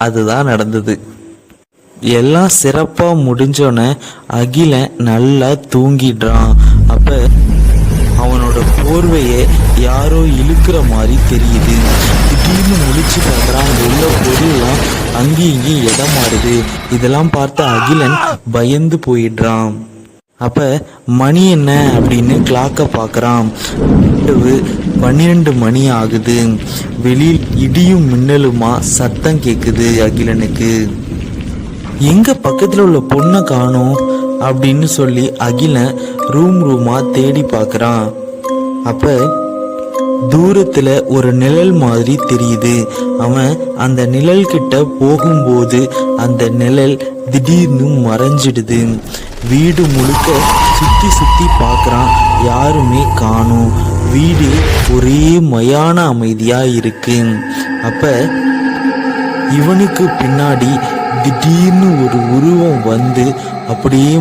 அதுதான் நடந்தது. எல்லாம் சிறப்பா முடிஞ்சோன்னே அகிலன் நல்லா தூங்கிடுறான். அப்ப அவனோட போர்வையை யாரோ இழுக்கிற மாதிரி தெரியுது. திடீர்னு முழிச்சு பார்க்குறான். உள்ள பொருள்லாம் அங்கேயும் இங்கேயும் இடம் மாறுது. இதெல்லாம் பார்த்து அகிலன் பயந்து போயிடுறான். அப்ப மணி என்ன அப்படின்னு கிளாக்க பார்க்குறான். 12 மணி ஆகுது. வெளியில் இடியும் மின்னலுமா சத்தம் கேட்குது அகிலனுக்கு. எங்க பக்கத்துல உள்ள பொண்ணை காணோம் அப்படின்னு சொல்லி அகிலன் ரூமா தேடி பார்க்கறான். அப்ப தூரத்துல ஒரு நிழல் மாதிரி தெரியுது. அவன் அந்த நிழல் கிட்ட போகும்போது அந்த நிழல் திடீர்னு மறைஞ்சிடுது. வீடு முழுக்க சுத்தி சுத்தி பார்க்கறான். யாருமே காணோம். வீடு ஒரே மயான அமைதியா இருக்கு. அப்ப இவனுக்கு பின்னாடி திடீர்னு ஒரு உருவம் வந்து அப்படியே